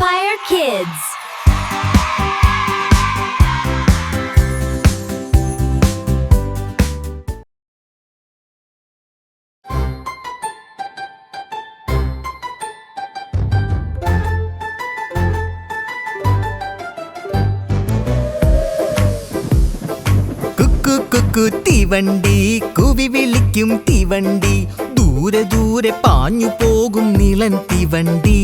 Inspire Kids. Kuku തീവണ്ടി കൂവി വിളിക്കും തീവണ്ടി ദൂരെ ദൂരെ പാഞ്ഞു പോകും നീളൻ തീവണ്ടി.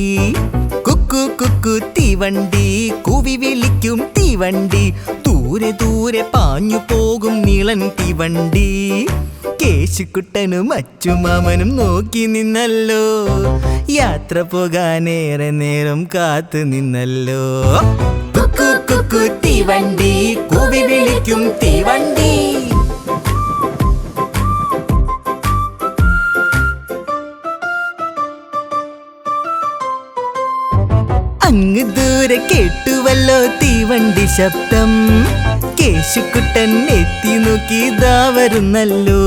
കുക്കു തീവണ്ടി കൂവി വിളിക്കും തീവണ്ടി ദൂരെ ദൂരെ പാഞ്ഞു പോകും നീളൻ തീവണ്ടി. കേശുക്കുട്ടനും അച്ചുമാമനും നോക്കി നിന്നല്ലോ, യാത്ര പോകാനേറെ നേരം കാത്തു നിന്നല്ലോ. കുക്കു തീവണ്ടി കൂവി വിളിക്കും തീവണ്ടി. അങ്ങ് ദൂരെ കേട്ടുവല്ലോ തീവണ്ടി ശബ്ദം. കേശുക്കുട്ടൻ എത്തി നോക്കി ദാ വരുന്നല്ലോ.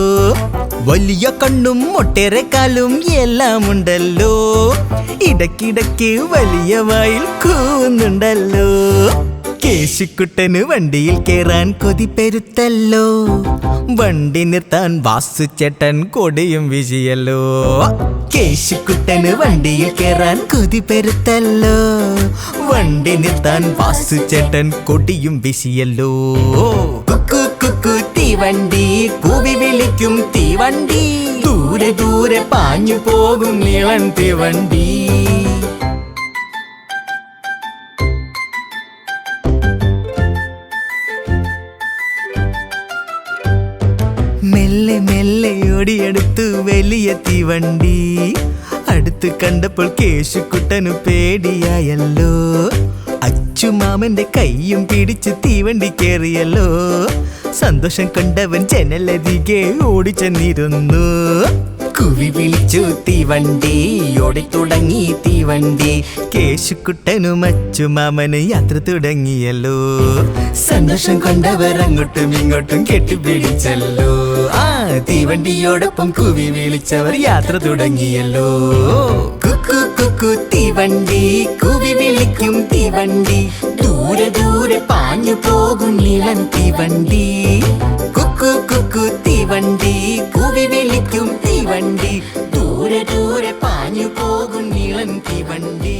വലിയ കണ്ണും ഒട്ടേറെ കാലും എല്ലാം ഉണ്ടല്ലോ. ഇടയ്ക്കിടയ്ക്ക് വലിയ വായിൽ കൂവുന്നുണ്ടല്ലോ. കേശുക്കുട്ടന് വണ്ടിയിൽ കേറാൻ കൊതി പെരുത്തല്ലോ. വണ്ടി നിർത്താൻ വാസുചേട്ടൻ കൊടിയും വീശിയല്ലോ. കേശുക്കുട്ടന് വണ്ടിയിൽ കേറാൻ കൊതി പെരുത്തല്ലോ. വണ്ടി നിർത്താൻ വാസുചേട്ടൻ കൊടിയും വീശിയല്ലോ. കുക്കു തീവണ്ടി കൂവി വിളിക്കും തീവണ്ടി ദൂരെ ദൂരെ പാഞ്ഞു പോകും നീളൻ തീവണ്ടി. മെല്ലെ മെല്ലെ ഓടിയെടുത്തു വലിയ തീവണ്ടി. അടുത്ത് കണ്ടപ്പോൾ കേശുക്കുട്ടനു പേടിയായല്ലോ. അച്ചുമാമന്റെ കൈയും പിടിച്ച് തീവണ്ടി കേറിയല്ലോ. സന്തോഷം കൊണ്ടവൻ ജനലരികെ ഓടിച്ചെന്നിരുന്നു. കുവി വിളിച്ചു തീവണ്ടി, ഓടിത്തുടങ്ങി തീവണ്ടി. കേശുക്കുട്ടനും അച്ചുമാമന് യാത്ര തുടങ്ങിയല്ലോ. സന്തോഷം കൊണ്ടവർ അങ്ങോട്ടും ഇങ്ങോട്ടും കെട്ടിപ്പിടിച്ചല്ലോ. തീവണ്ടിയോടൊപ്പം കുവി വിളിച്ചവർ യാത്ര തുടങ്ങിയല്ലോ. കുക്കു തീവണ്ടി കുവി വിളിക്കും തീവണ്ടി ദൂരെ ദൂരെ പാഞ്ഞു പോകും നീളൻ തീവണ്ടി. കുക്കു തീവണ്ടി കുവി വിളിക്കും തീവണ്ടി ദൂരെ ദൂരെ പാഞ്ഞു പോകും നീളൻ തീവണ്ടി.